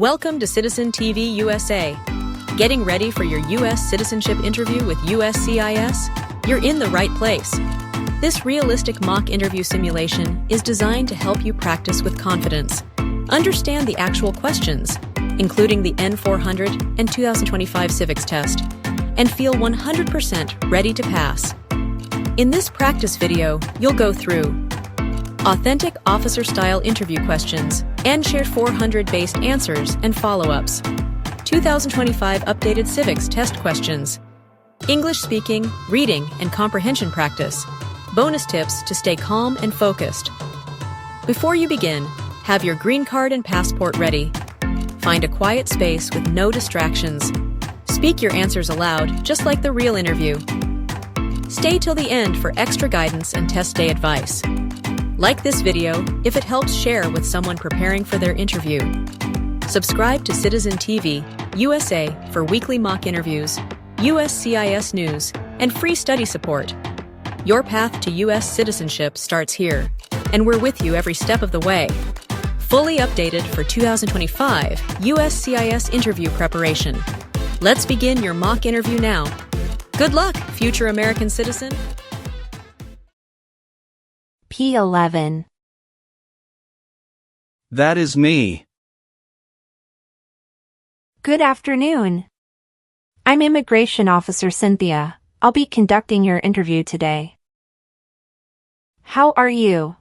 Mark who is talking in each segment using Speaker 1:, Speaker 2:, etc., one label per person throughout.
Speaker 1: Welcome to Citizen TV USA. Getting ready for your US citizenship interview with USCIS? You're in the right place. This realistic mock interview simulation is designed to help you practice with confidence, understand the actual questions, including the N400 and 2025 civics test, and feel 100% ready to pass. In this practice video, you'll go through authentic officer-style interview questions, N400-based answers and follow-ups, 2025 updated civics test questions, English speaking, reading, and comprehension practice, bonus tips to stay calm and focused. Before you begin, have your green card and passport ready. Find a quiet space with no distractions. Speak your answers aloud, just like the real interview. Stay till the end for extra guidance and test day advice. Like this video if it helps share with someone preparing for their interview. Subscribe to Citizen TV USA for weekly mock interviews, USCIS news, and free study support. Your path to US citizenship starts here, and we're with you every step of the way. Fully updated for 2025 USCIS interview preparation. Let's begin your mock interview now. Good luck, future American citizen.
Speaker 2: P11.
Speaker 3: That is me.
Speaker 2: Good afternoon. I'm Immigration Officer Cynthia. I'll be conducting your interview today. How are you?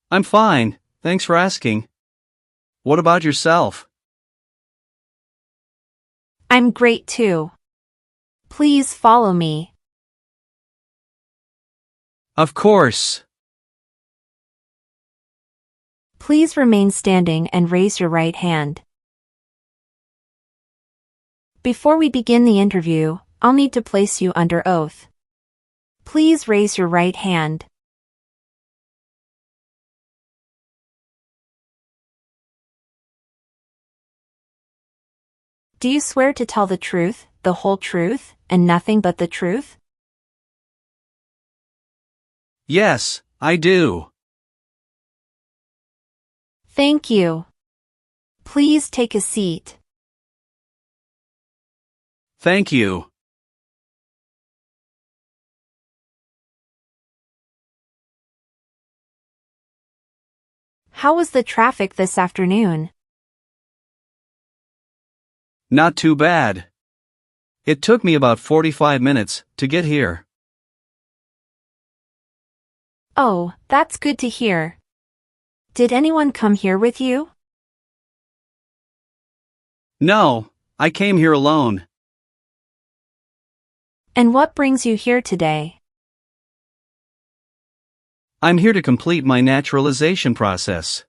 Speaker 3: I'm fine, thanks for asking. What about yourself?
Speaker 2: I'm great too. Please follow me.
Speaker 3: Of course.
Speaker 2: Please remain standing and raise your right hand. Before we begin the interview, I'll need to place you under oath. Please raise your right hand. Do you swear to tell the truth, the whole truth, and nothing but the truth?
Speaker 3: Yes, I do.
Speaker 2: Thank you. Please take a seat.
Speaker 3: Thank you.
Speaker 2: How was the traffic this afternoon?
Speaker 3: Not too bad. It took me about 45 minutes to get here.
Speaker 2: Oh, that's good to hear. Did anyone come here with you?
Speaker 3: No, I came here alone.
Speaker 2: And what brings you here today?
Speaker 3: I'm here to complete my naturalization process.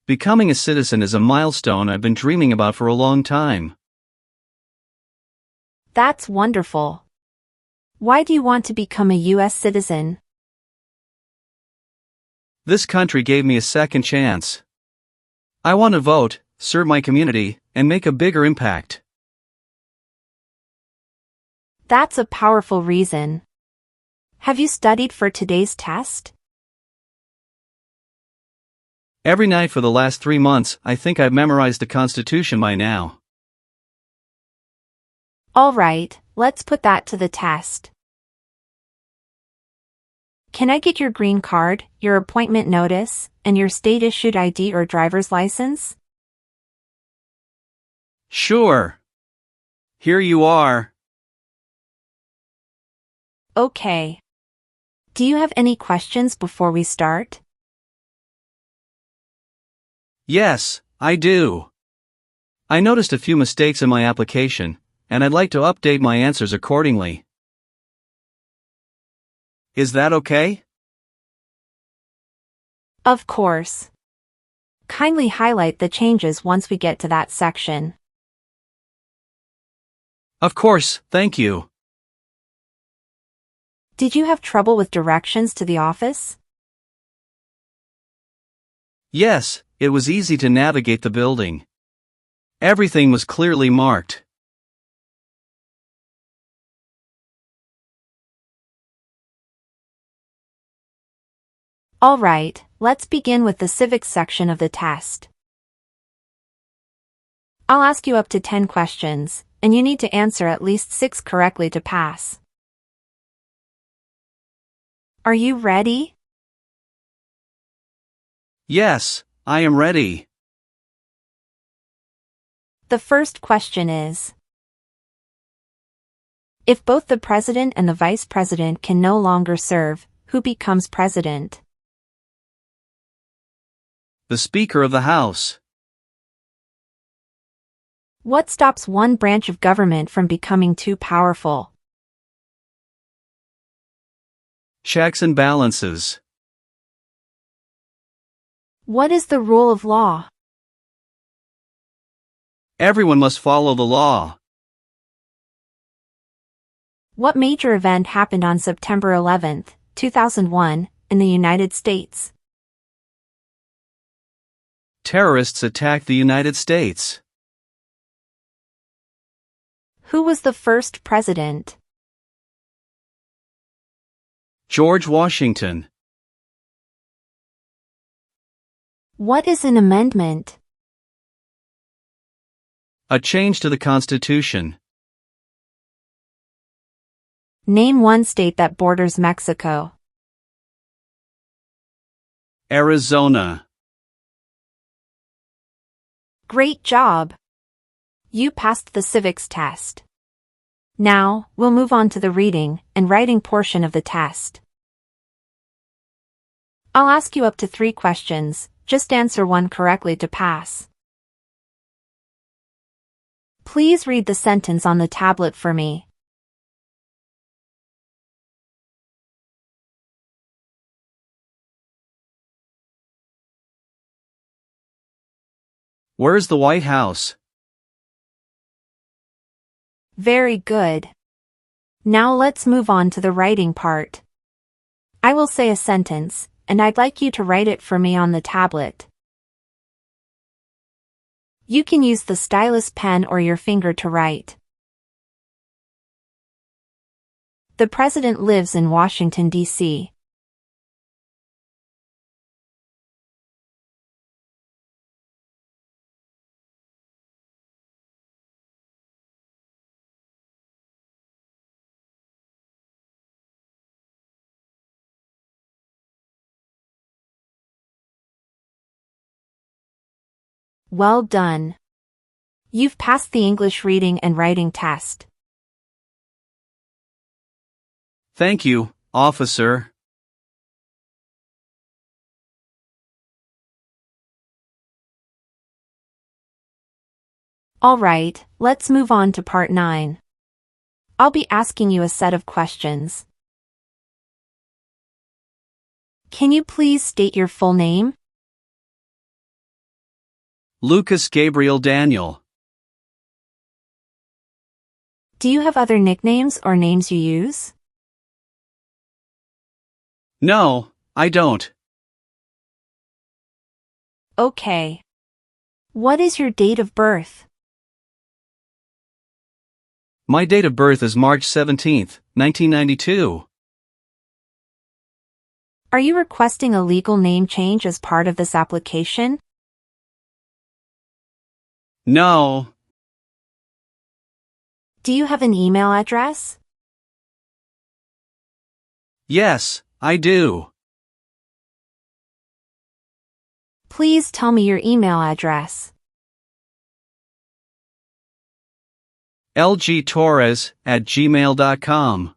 Speaker 3: Becoming a citizen is a milestone I've been dreaming about for a long time.
Speaker 2: That's wonderful. Why do you want to become a US citizen?
Speaker 3: This country gave me a second chance. I want to vote, serve my community, and make a bigger impact.
Speaker 2: That's a powerful reason. Have you studied for today's test?
Speaker 3: Every night for the last 3 months, I think I've memorized the Constitution by now.
Speaker 2: All right, let's put that to the test. Can I get your green card, your appointment notice, and your state-issued ID or driver's license?
Speaker 3: Sure. Here you are.
Speaker 2: Okay. Do you have any questions before we start?
Speaker 3: Yes, I do. I noticed a few mistakes in my application, and I'd like to update my answers accordingly. Is that okay?
Speaker 2: Of course. Kindly highlight the changes once we get to that section.
Speaker 3: Of course, thank you.
Speaker 2: Did you have trouble with directions to the office?
Speaker 3: Yes, it was easy to navigate the building. Everything was clearly marked.
Speaker 2: All right, let's begin with the civics section of the test. I'll ask you up to 10 questions, and you need to answer at least 6 correctly to pass. Are you ready?
Speaker 3: Yes, I am ready.
Speaker 2: The first question is: if both the president and the vice president can no longer serve, who becomes president?
Speaker 3: The Speaker of the House.
Speaker 2: What stops one branch of government from becoming too powerful?
Speaker 3: Checks and balances.
Speaker 2: What is the rule of law?
Speaker 3: Everyone must follow the law.
Speaker 2: What major event happened on September 11, 2001, in the United States?
Speaker 3: Terrorists attacked the United States.
Speaker 2: Who was the first president?
Speaker 3: George Washington.
Speaker 2: What is an amendment?
Speaker 3: A change to the Constitution.
Speaker 2: Name one state that borders Mexico.
Speaker 3: Arizona.
Speaker 2: Great job! You passed the civics test. Now, we'll move on to the reading and writing portion of the test. I'll ask you up to 3 questions, just answer one correctly to pass. Please read the sentence on the tablet for me.
Speaker 3: Where's the White House?
Speaker 2: Very good. Now let's move on to the writing part. I will say a sentence, and I'd like you to write it for me on the tablet. You can use the stylus pen or your finger to write. The president lives in Washington, D.C. Well done. You've passed the English reading and writing test.
Speaker 3: Thank you, officer.
Speaker 2: All right, let's move on to part 9. I'll be asking you a set of questions. Can you please state your full name?
Speaker 3: Lucas Gabriel Daniel.
Speaker 2: Do you have other nicknames or names you use?
Speaker 3: No, I don't.
Speaker 2: Okay. What is your date of birth?
Speaker 3: My date of birth is March 17, 1992.
Speaker 2: Are you requesting a legal name change as part of this application?
Speaker 3: No.
Speaker 2: Do you have an email address?
Speaker 3: Yes, I do.
Speaker 2: Please tell me your email address.
Speaker 3: lgtorres@gmail.com.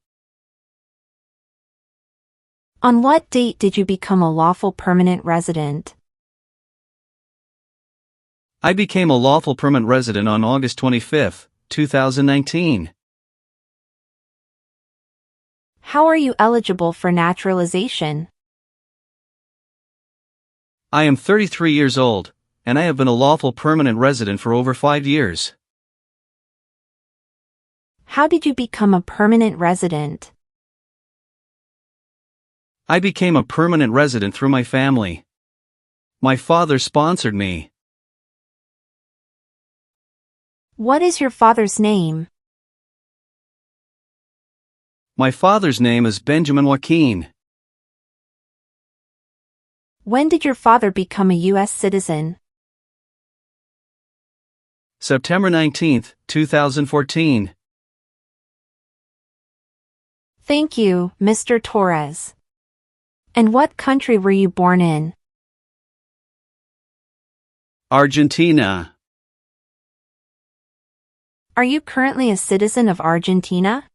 Speaker 2: On what date did you become a lawful permanent resident?
Speaker 3: I became a lawful permanent resident on August 25, 2019.
Speaker 2: How are you eligible for naturalization?
Speaker 3: I am 33 years old, and I have been a lawful permanent resident for over 5 years.
Speaker 2: How did you become a permanent resident?
Speaker 3: I became a permanent resident through my family. My father sponsored me.
Speaker 2: What is your father's name?
Speaker 3: My father's name is Benjamin Joaquin.
Speaker 2: When did your father become a US citizen?
Speaker 3: September 19, 2014.
Speaker 2: Thank you, Mr. Torres. And what country were you born in?
Speaker 3: Argentina.
Speaker 2: Are you currently a citizen of Argentina?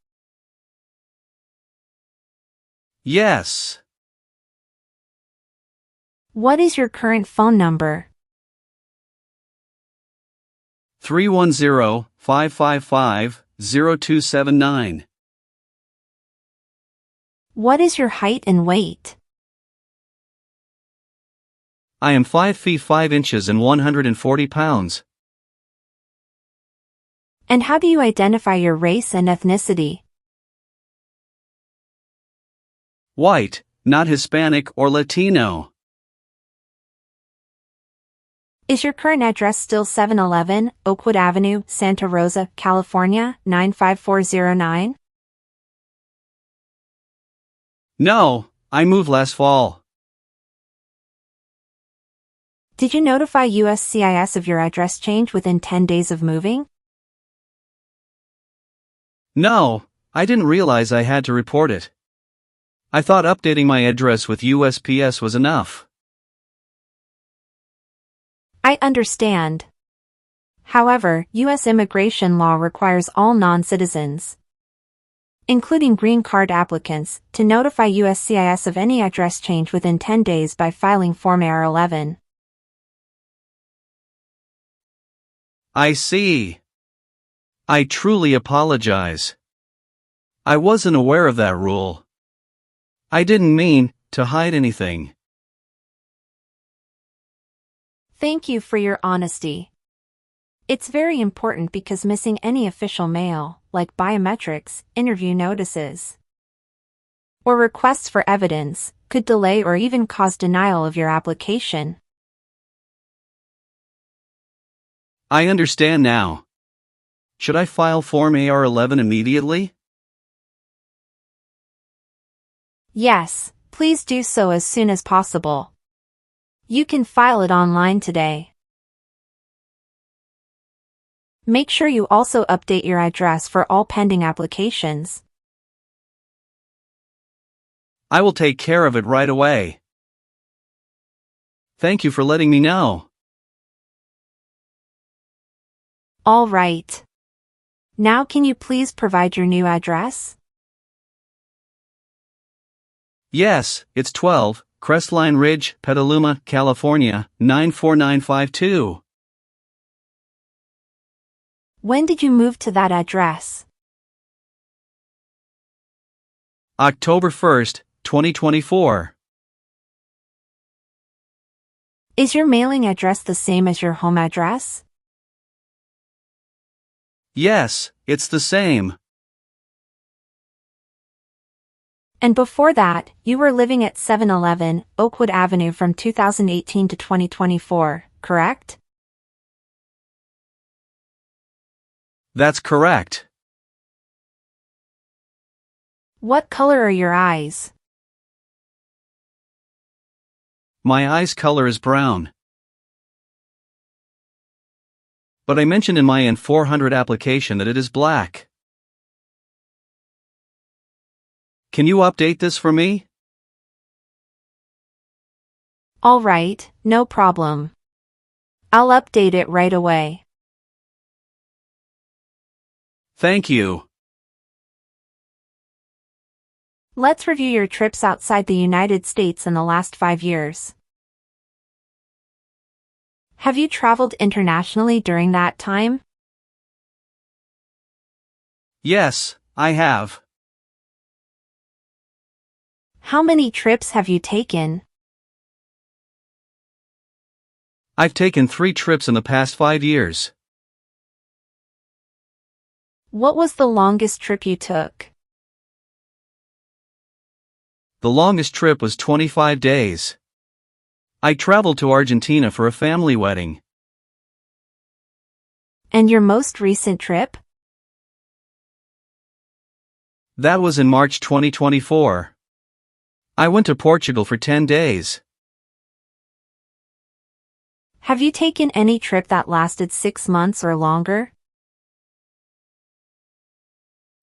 Speaker 3: Yes.
Speaker 2: What is your current phone number?
Speaker 3: 310-555-0279.
Speaker 2: What is your height and weight?
Speaker 3: I am 5 feet 5 inches and 140 pounds.
Speaker 2: And how do you identify your race and ethnicity?
Speaker 3: White, not Hispanic or Latino.
Speaker 2: Is your current address still 711 Oakwood Avenue, Santa Rosa, California, 95409?
Speaker 3: No, I moved last fall.
Speaker 2: Did you notify USCIS of your address change within 10 days of moving?
Speaker 3: No, I didn't realize I had to report it. I thought updating my address with USPS was enough.
Speaker 2: I understand. However, U.S. immigration law requires all non-citizens, including green card applicants, to notify USCIS of any address change within 10 days by filing Form AR-11.
Speaker 3: I see. I truly apologize. I wasn't aware of that rule. I didn't mean to hide anything.
Speaker 2: Thank you for your honesty. It's very important because missing any official mail, like biometrics, interview notices, or requests for evidence, could delay or even cause denial of your application.
Speaker 3: I understand now. Should I file Form AR-11 immediately?
Speaker 2: Yes, please do so as soon as possible. You can file it online today. Make sure you also update your address for all pending applications.
Speaker 3: I will take care of it right away. Thank you for letting me know.
Speaker 2: All right. Now can you please provide your new address?
Speaker 3: Yes, it's 12, Crestline Ridge, Petaluma, California, 94952.
Speaker 2: When did you move to that address?
Speaker 3: October 1st, 2024.
Speaker 2: Is your mailing address the same as your home address?
Speaker 3: Yes, it's the same.
Speaker 2: And before that, you were living at 711 Oakwood Avenue from 2018 to 2024, correct?
Speaker 3: That's correct.
Speaker 2: What color are your eyes?
Speaker 3: My eye's color is brown. But I mentioned in my N400 application that it is black. Can you update this for me?
Speaker 2: All right, no problem. I'll update it right away.
Speaker 3: Thank you.
Speaker 2: Let's review your trips outside the United States in the last 5 years. Have you traveled internationally during that time?
Speaker 3: Yes, I have.
Speaker 2: How many trips have you taken?
Speaker 3: I've taken 3 trips in the past 5 years.
Speaker 2: What was the longest trip you took?
Speaker 3: The longest trip was 25 days. I traveled to Argentina for a family wedding.
Speaker 2: And your most recent trip?
Speaker 3: That was in March 2024. I went to Portugal for 10 days.
Speaker 2: Have you taken any trip that lasted 6 months or longer?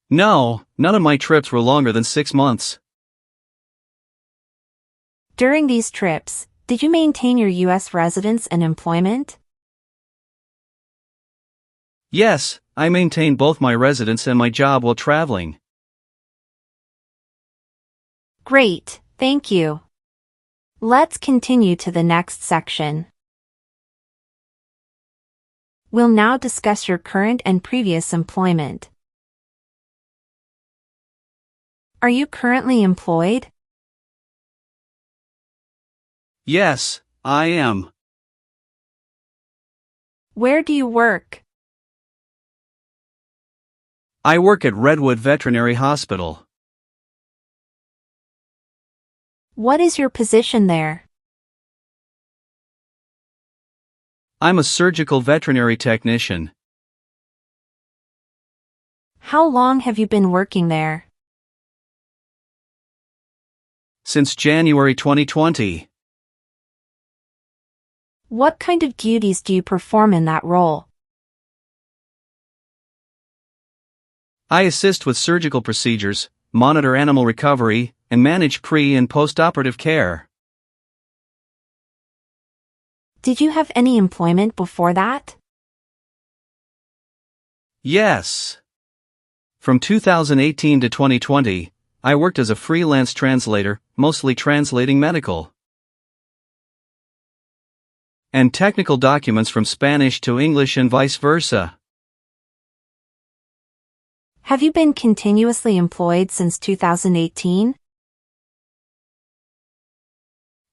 Speaker 3: No, none of my trips were longer than 6 months.
Speaker 2: During these trips, did you maintain your U.S. residence and employment?
Speaker 3: Yes, I maintained both my residence and my job while traveling.
Speaker 2: Great, thank you. Let's continue to the next section. We'll now discuss your current and previous employment. Are you currently employed?
Speaker 3: Yes, I am.
Speaker 2: Where do you work?
Speaker 3: I work at Redwood Veterinary Hospital.
Speaker 2: What is your position there?
Speaker 3: I'm a surgical veterinary technician.
Speaker 2: How long have you been working there?
Speaker 3: Since January 2020.
Speaker 2: What kind of duties do you perform in that role?
Speaker 3: I assist with surgical procedures, monitor animal recovery, and manage pre- and post-operative care.
Speaker 2: Did you have any employment before that?
Speaker 3: Yes. From 2018 to 2020, I worked as a freelance translator, mostly translating medical and technical documents from Spanish to English and vice versa.
Speaker 2: Have you been continuously employed since 2018?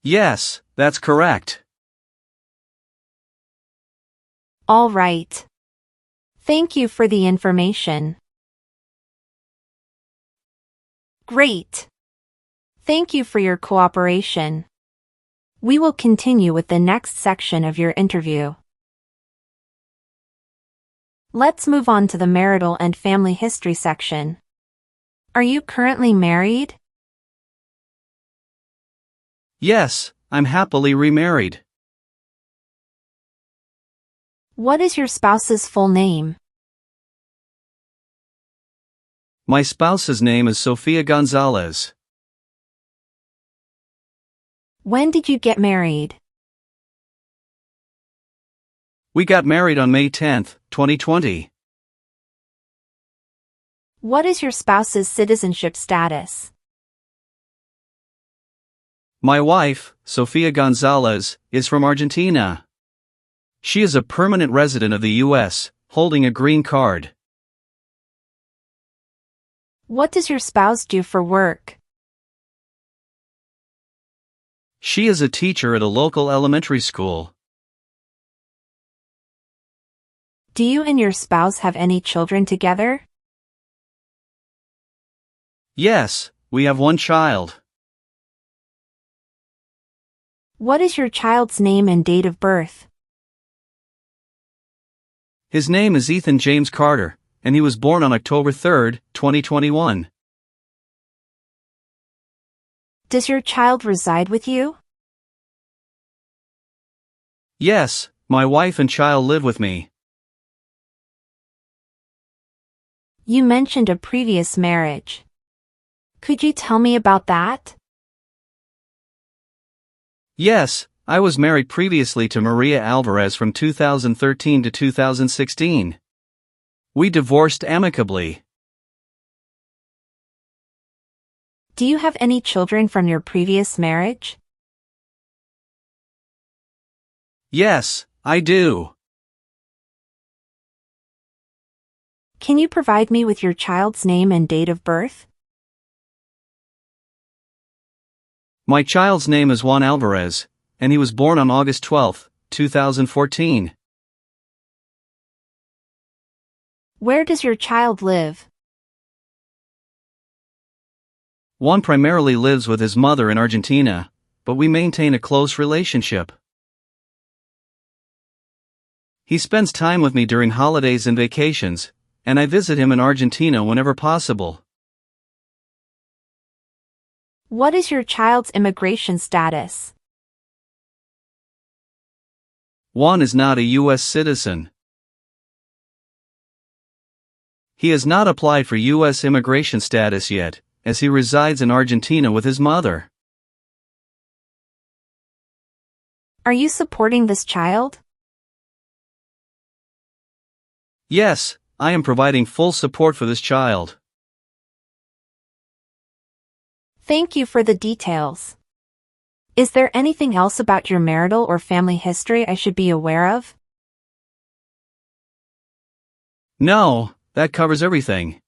Speaker 3: Yes, that's correct.
Speaker 2: All right. Thank you for the information. Great. Thank you for your cooperation. We will continue with the next section of your interview. Let's move on to the marital and family history section. Are you currently married?
Speaker 3: Yes, I'm happily remarried.
Speaker 2: What is your spouse's full name?
Speaker 3: My spouse's name is Sofia Gonzalez.
Speaker 2: When did you get married?
Speaker 3: We got married on May 10, 2020.
Speaker 2: What is your spouse's citizenship status?
Speaker 3: My wife, Sofia Gonzalez, is from Argentina. She is a permanent resident of the U.S., holding a green card.
Speaker 2: What does your spouse do for work?
Speaker 3: She is a teacher at a local elementary school.
Speaker 2: Do you and your spouse have any children together?
Speaker 3: Yes, we have one child.
Speaker 2: What is your child's name and date of birth?
Speaker 3: His name is Ethan James Carter, and he was born on October 3, 2021.
Speaker 2: Does your child reside with you?
Speaker 3: Yes, my wife and child live with me.
Speaker 2: You mentioned a previous marriage. Could you tell me about that?
Speaker 3: Yes, I was married previously to Maria Alvarez from 2013 to 2016. We divorced amicably.
Speaker 2: Do you have any children from your previous marriage?
Speaker 3: Yes, I do.
Speaker 2: Can you provide me with your child's name and date of birth?
Speaker 3: My child's name is Juan Alvarez, and he was born on August 12, 2014.
Speaker 2: Where does your child live?
Speaker 3: Juan primarily lives with his mother in Argentina, but we maintain a close relationship. He spends time with me during holidays and vacations, and I visit him in Argentina whenever possible.
Speaker 2: What is your child's immigration status?
Speaker 3: Juan is not a US citizen. He has not applied for US immigration status yet, as he resides in Argentina with his mother.
Speaker 2: Are you supporting this child?
Speaker 3: Yes, I am providing full support for this child.
Speaker 2: Thank you for the details. Is there anything else about your marital or family history I should be aware of?
Speaker 3: No, that covers everything.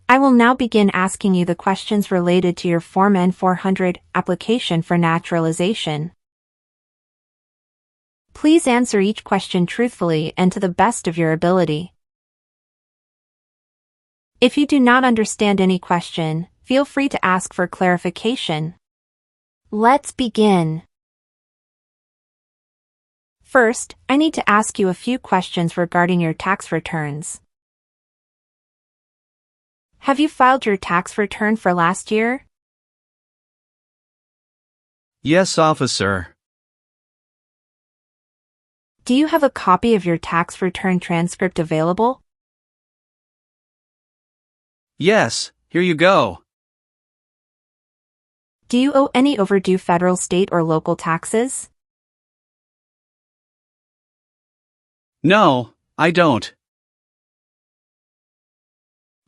Speaker 2: I will now begin asking you the questions related to your Form N400 application for naturalization. Please answer each question truthfully and to the best of your ability. If you do not understand any question, feel free to ask for clarification. Let's begin. First, I need to ask you a few questions regarding your tax returns. Have you filed your tax return for last year?
Speaker 3: Yes, officer.
Speaker 2: Do you have a copy of your tax return transcript available?
Speaker 3: Yes, here you go.
Speaker 2: Do you owe any overdue federal, state, or local taxes?
Speaker 3: No, I don't.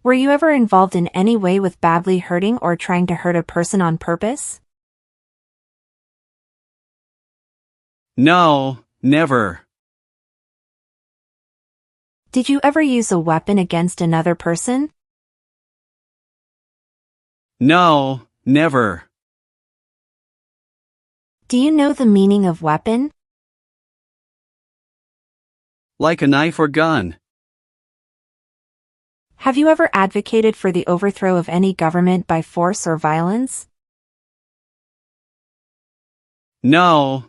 Speaker 2: Were you ever involved in any way with badly hurting or trying to hurt a person on purpose?
Speaker 3: No, never.
Speaker 2: Did you ever use a weapon against another person?
Speaker 3: No, never.
Speaker 2: Do you know the meaning of weapon?
Speaker 3: Like a knife or gun.
Speaker 2: Have you ever advocated for the overthrow of any government by force or violence?
Speaker 3: No.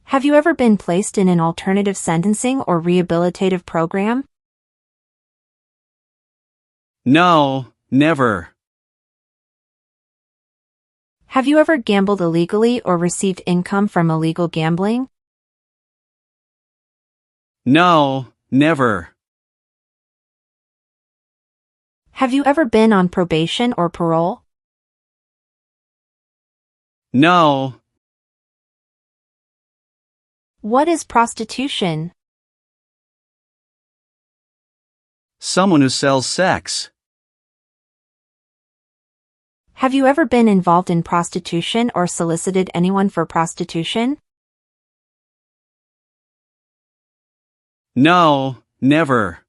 Speaker 2: Have you ever been placed in an alternative sentencing or rehabilitative program?
Speaker 3: No, never.
Speaker 2: Have you ever gambled illegally or received income from illegal gambling?
Speaker 3: No, never.
Speaker 2: Have you ever been on probation or parole?
Speaker 3: No.
Speaker 2: What is prostitution?
Speaker 3: Someone who sells sex.
Speaker 2: Have you ever been involved in prostitution or solicited anyone for prostitution?
Speaker 3: No, never.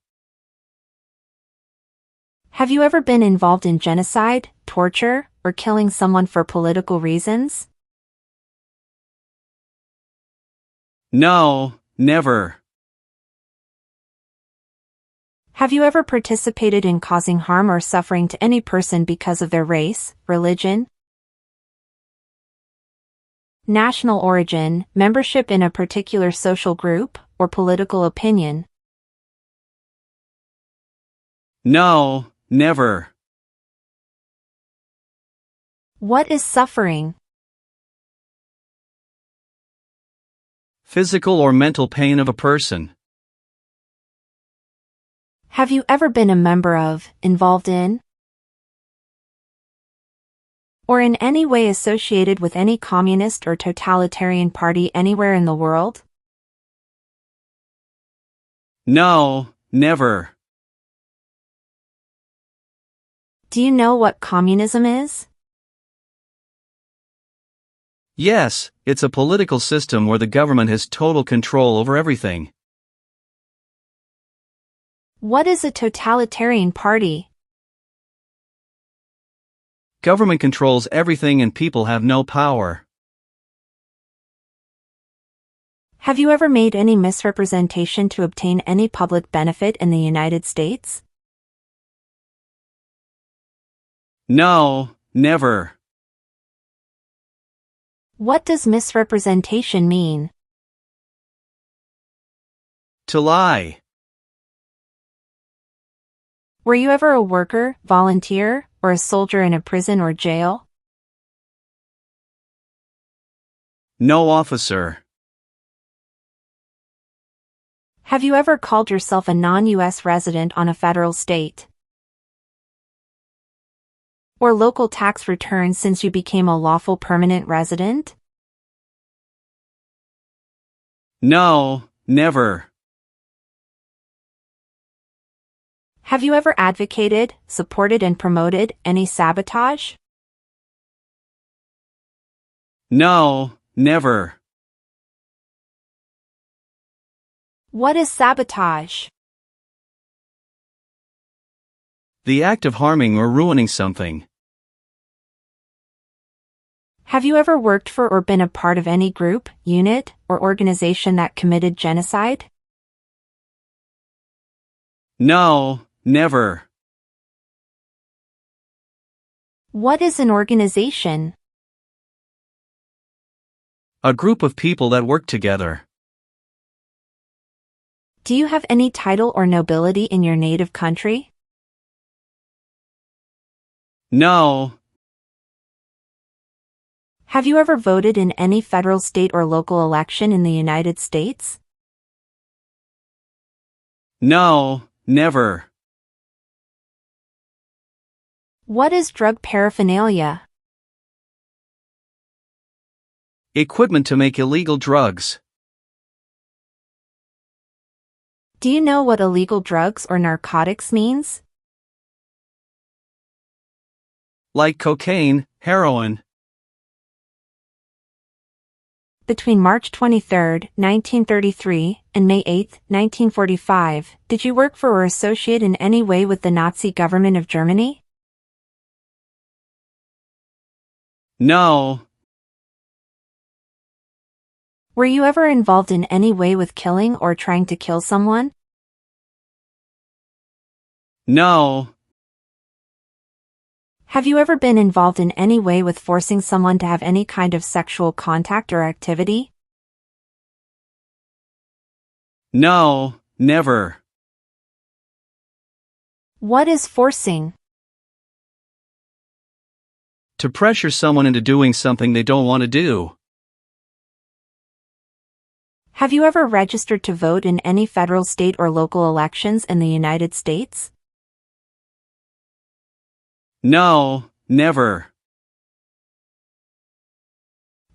Speaker 2: Have you ever been involved in genocide, torture, or killing someone for political reasons?
Speaker 3: No, never.
Speaker 2: Have you ever participated in causing harm or suffering to any person because of their race, religion, national origin, membership in a particular social group, or political opinion?
Speaker 3: No, never.
Speaker 2: What is suffering?
Speaker 3: Physical or mental pain of a person.
Speaker 2: Have you ever been a member of, involved in, or in any way associated with any communist or totalitarian party anywhere in the world?
Speaker 3: No, never.
Speaker 2: Do you know what communism is?
Speaker 3: Yes, it's a political system where the government has total control over everything.
Speaker 2: What is a totalitarian party?
Speaker 3: Government controls everything and people have no power.
Speaker 2: Have you ever made any misrepresentation to obtain any public benefit in the United States?
Speaker 3: No, never.
Speaker 2: What does misrepresentation mean?
Speaker 3: To lie.
Speaker 2: Were you ever a worker, volunteer, or a soldier in a prison or jail?
Speaker 3: No, officer.
Speaker 2: Have you ever called yourself a non-US resident on a federal, state, or local tax return since you became a lawful permanent resident?
Speaker 3: No, never.
Speaker 2: Have you ever advocated, supported and promoted any sabotage?
Speaker 3: No, never.
Speaker 2: What is sabotage?
Speaker 3: The act of harming or ruining something.
Speaker 2: Have you ever worked for or been a part of any group, unit, or organization that committed genocide?
Speaker 3: No, never.
Speaker 2: What is an organization?
Speaker 3: A group of people that work together.
Speaker 2: Do you have any title or nobility in your native country?
Speaker 3: No.
Speaker 2: Have you ever voted in any federal, state, or local election in the United States?
Speaker 3: No, never.
Speaker 2: What is drug paraphernalia?
Speaker 3: Equipment to make illegal drugs.
Speaker 2: Do you know what illegal drugs or narcotics means?
Speaker 3: Like cocaine, heroin.
Speaker 2: Between March 23, 1933, and May 8, 1945, did you work for or associate in any way with the Nazi government of Germany?
Speaker 3: No.
Speaker 2: Were you ever involved in any way with killing or trying to kill someone?
Speaker 3: No.
Speaker 2: Have you ever been involved in any way with forcing someone to have any kind of sexual contact or activity?
Speaker 3: No, never.
Speaker 2: What is forcing?
Speaker 3: To pressure someone into doing something they don't want to do.
Speaker 2: Have you ever registered to vote in any federal, state, or local elections in the United States?
Speaker 3: No, never.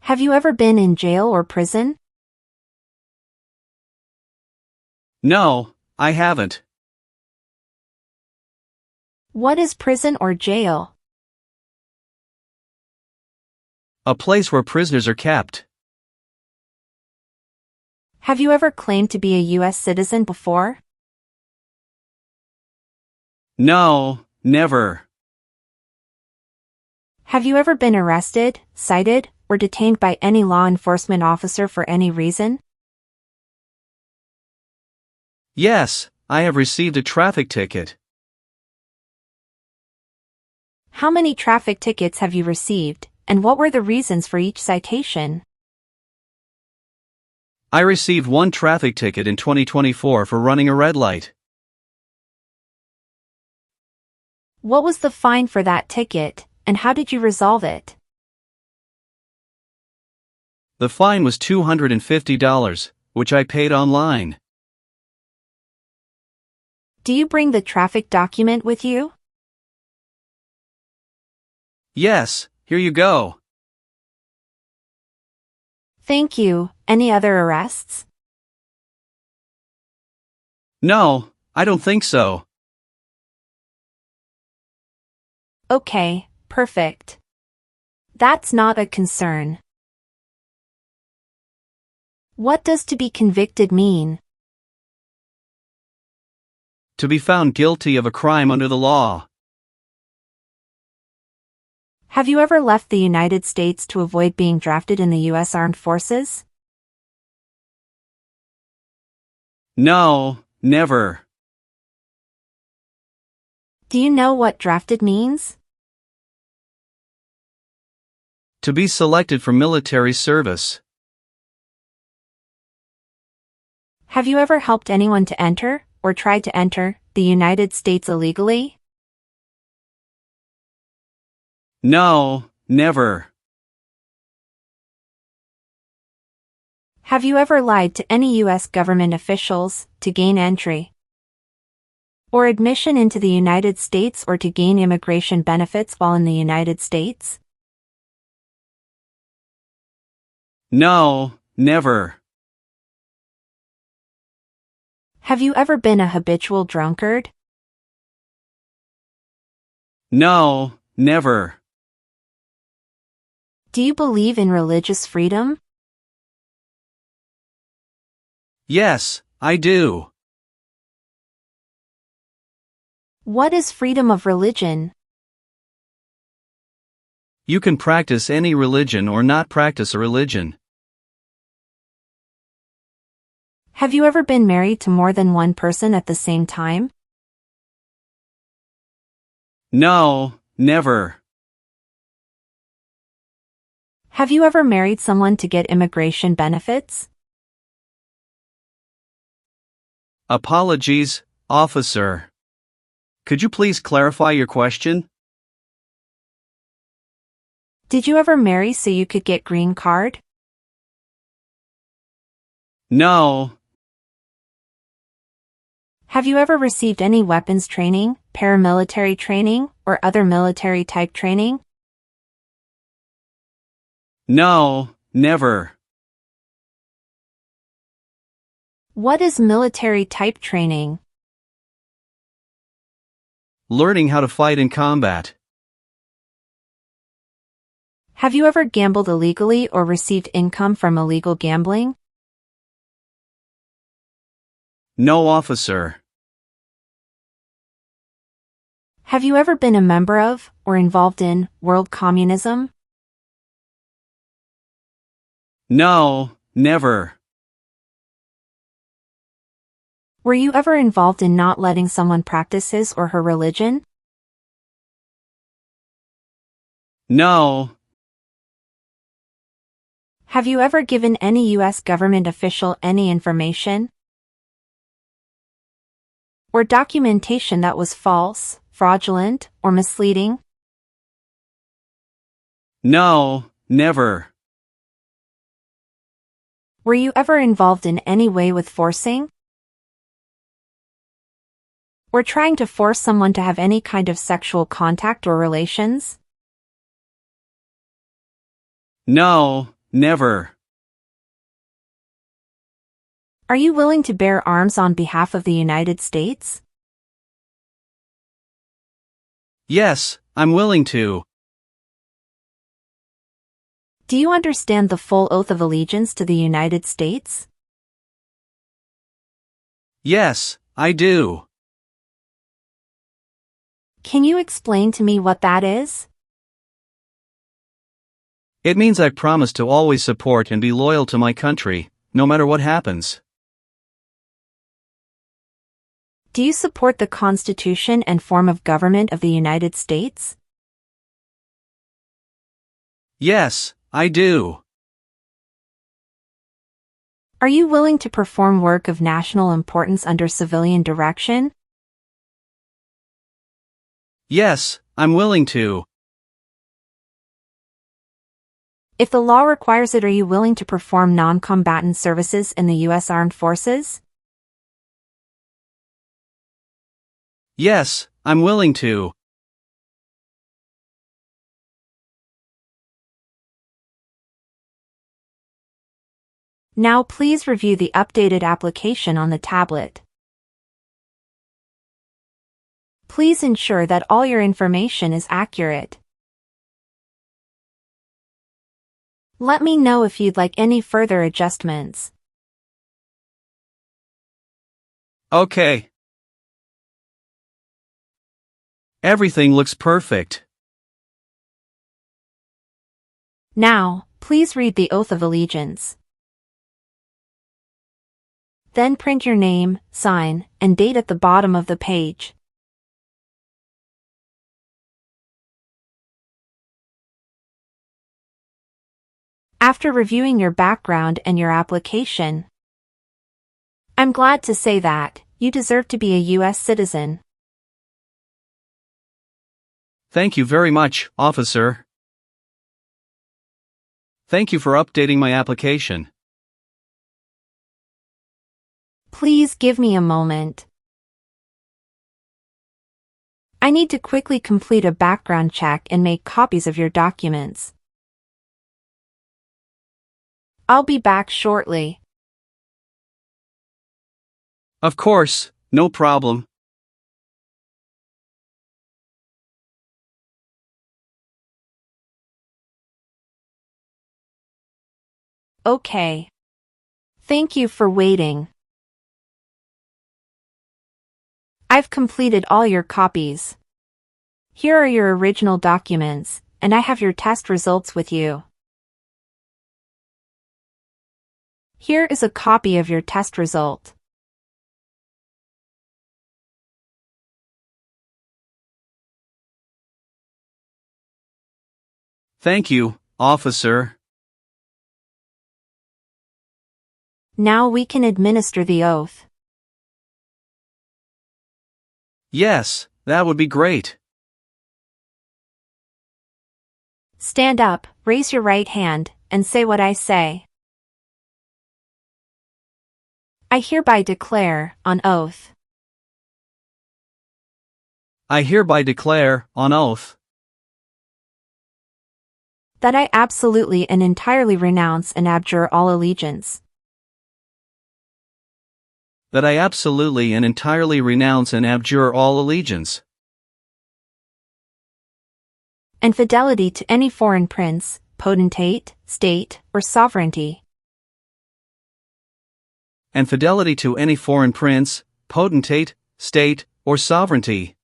Speaker 2: Have you ever been in jail or prison?
Speaker 3: No, I haven't.
Speaker 2: What is prison or jail?
Speaker 3: A place where prisoners are kept.
Speaker 2: Have you ever claimed to be a US citizen before?
Speaker 3: No, never.
Speaker 2: Have you ever been arrested, cited, or detained by any law enforcement officer for any reason?
Speaker 3: Yes, I have received a traffic ticket.
Speaker 2: How many traffic tickets have you received, and what were the reasons for each citation?
Speaker 3: I received one traffic ticket in 2024 for running a red light.
Speaker 2: What was the fine for that ticket, and how did you resolve it?
Speaker 3: The fine was $250, which I paid online.
Speaker 2: Do you bring the traffic document with you?
Speaker 3: Yes, here you go.
Speaker 2: Thank you. Any other arrests?
Speaker 3: No, I don't think so.
Speaker 2: Okay, perfect. That's not a concern. What does to be convicted mean?
Speaker 3: To be found guilty of a crime under the law.
Speaker 2: Have you ever left the United States to avoid being drafted in the U.S. Armed Forces?
Speaker 3: No, never.
Speaker 2: Do you know what drafted means?
Speaker 3: To be selected for military service.
Speaker 2: Have you ever helped anyone to enter, or tried to enter, the United States illegally?
Speaker 3: No, never.
Speaker 2: Have you ever lied to any U.S. government officials to gain entry or admission into the United States or to gain immigration benefits while in the United States?
Speaker 3: No, never.
Speaker 2: Have you ever been a habitual drunkard?
Speaker 3: No, never.
Speaker 2: Do you believe in religious freedom?
Speaker 3: Yes, I do.
Speaker 2: What is freedom of religion?
Speaker 3: You can practice any religion or not practice a religion.
Speaker 2: Have you ever been married to more than one person at the same time?
Speaker 3: No, never.
Speaker 2: Have you ever married someone to get immigration benefits?
Speaker 3: Apologies, officer. Could you please clarify your question?
Speaker 2: Did you ever marry so you could get green card?
Speaker 3: No.
Speaker 2: Have you ever received any weapons training, paramilitary training, or other military-type training?
Speaker 3: No, never.
Speaker 2: What is military-type training?
Speaker 3: Learning how to fight in combat.
Speaker 2: Have you ever gambled illegally or received income from illegal gambling?
Speaker 3: No, officer.
Speaker 2: Have you ever been a member of, or involved in, world communism?
Speaker 3: No, never.
Speaker 2: Were you ever involved in not letting someone practice his or her religion?
Speaker 3: No.
Speaker 2: Have you ever given any U.S. government official any information or documentation that was false, fraudulent, or misleading?
Speaker 3: No, never.
Speaker 2: Were you ever involved in any way with forcing or trying to force someone to have any kind of sexual contact or relations?
Speaker 3: No, never.
Speaker 2: Are you willing to bear arms on behalf of the United States?
Speaker 3: Yes, I'm willing to.
Speaker 2: Do you understand the full oath of allegiance to the United States?
Speaker 3: Yes, I do.
Speaker 2: Can you explain to me what that is?
Speaker 3: It means I promise to always support and be loyal to my country, no matter what happens.
Speaker 2: Do you support the Constitution and form of government of the United States?
Speaker 3: Yes, I do.
Speaker 2: Are you willing to perform work of national importance under civilian direction?
Speaker 3: Yes, I'm willing to.
Speaker 2: If the law requires it, are you willing to perform non-combatant services in the U.S. Armed Forces?
Speaker 3: Yes, I'm willing to.
Speaker 2: Now please review the updated application on the tablet. Please ensure that all your information is accurate. Let me know if you'd like any further adjustments.
Speaker 3: Okay. Everything looks perfect.
Speaker 2: Now, please read the Oath of Allegiance. Then print your name, sign, and date at the bottom of the page. After reviewing your background and your application, I'm glad to say that you deserve to be a U.S. citizen.
Speaker 3: Thank you very much, officer. Thank you for updating my application.
Speaker 2: Please give me a moment. I need to quickly complete a background check and make copies of your documents. I'll be back shortly.
Speaker 3: Of course, no problem.
Speaker 2: Okay. Thank you for waiting. I've completed all your copies. Here are your original documents, and I have your test results with you. Here is a copy of your test result.
Speaker 3: Thank you, officer.
Speaker 2: Now we can administer the oath.
Speaker 3: Yes, that would be great.
Speaker 2: Stand up, raise your right hand, and say what I say. I hereby declare, on oath.
Speaker 3: I hereby declare, on oath,
Speaker 2: that I absolutely and entirely renounce and abjure all allegiance.
Speaker 3: that I absolutely and entirely renounce and abjure all allegiance
Speaker 2: and fidelity to any foreign prince, potentate, state, or sovereignty.
Speaker 3: and fidelity to any foreign prince, potentate, state, or sovereignty,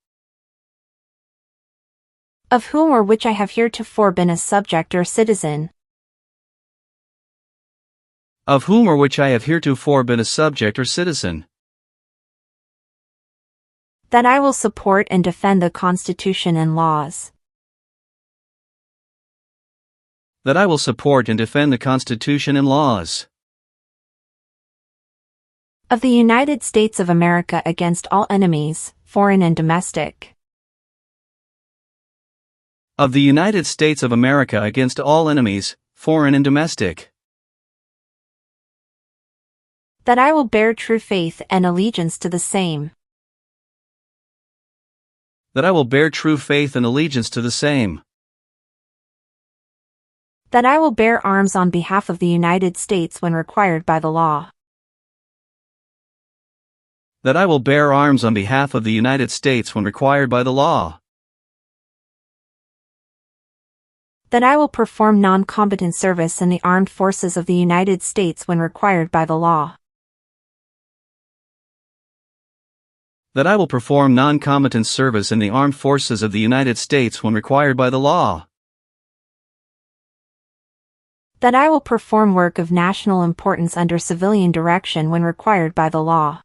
Speaker 2: of whom or which I have heretofore been a subject or citizen.
Speaker 3: of whom or which I have heretofore been a subject or citizen.
Speaker 2: That I will support and defend the Constitution and laws
Speaker 3: That I will support and defend the Constitution and laws
Speaker 2: of the United States of America against all enemies, foreign and domestic.
Speaker 3: of the United States of America against all enemies, foreign and domestic.
Speaker 2: That I will bear true faith and allegiance to the same.
Speaker 3: That I will bear true faith and allegiance to the same.
Speaker 2: That I will bear arms on behalf of the United States when required by the law.
Speaker 3: That I will bear arms on behalf of the United States when required by the law.
Speaker 2: That I will perform non-combatant service in the armed forces of the United States when required by the law.
Speaker 3: That I will perform non-combatant service in the armed forces of the United States when required by the law.
Speaker 2: That I will perform work of national importance under civilian direction when required by the law.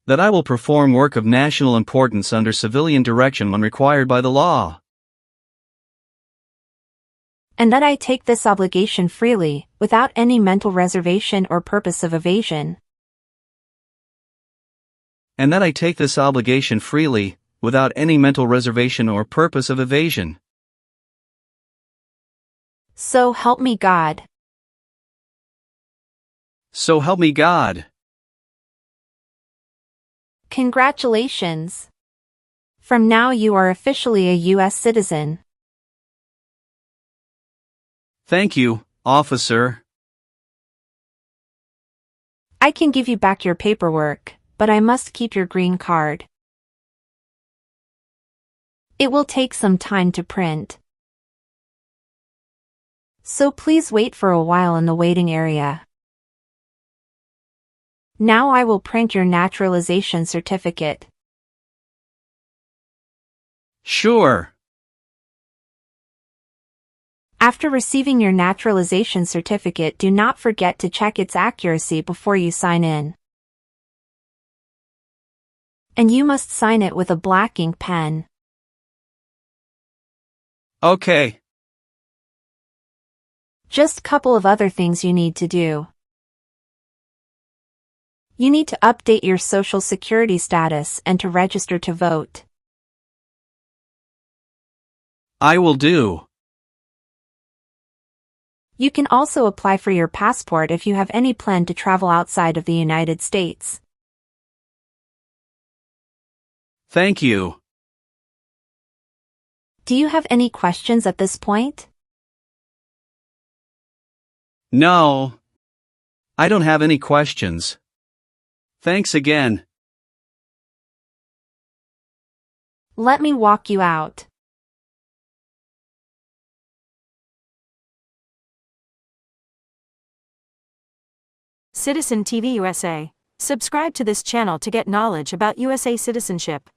Speaker 3: That I will perform work of national importance under civilian direction when required by the law.
Speaker 2: And that I take this obligation freely, without any mental reservation or purpose of evasion.
Speaker 3: And that I take this obligation freely, without any mental reservation or purpose of evasion.
Speaker 2: So help me God.
Speaker 3: So help me God.
Speaker 2: Congratulations. From now you are officially a US citizen.
Speaker 3: Thank you, officer.
Speaker 2: I can give you back your paperwork, but I must keep your green card. It will take some time to print. So please wait for a while in the waiting area. Now I will print your naturalization certificate.
Speaker 3: Sure.
Speaker 2: After receiving your naturalization certificate, do not forget to check its accuracy before you sign in. And you must sign it with a black ink pen.
Speaker 3: Okay.
Speaker 2: Just a couple of other things you need to do. You need to update your Social Security status and to register to vote.
Speaker 3: I will do.
Speaker 2: You can also apply for your passport if you have any plan to travel outside of the United States.
Speaker 3: Thank you.
Speaker 2: Do you have any questions at this point?
Speaker 3: No. I don't have any questions. Thanks again.
Speaker 2: Let me walk you out.
Speaker 4: Citizen TV USA. Subscribe to this channel to get knowledge about USA citizenship.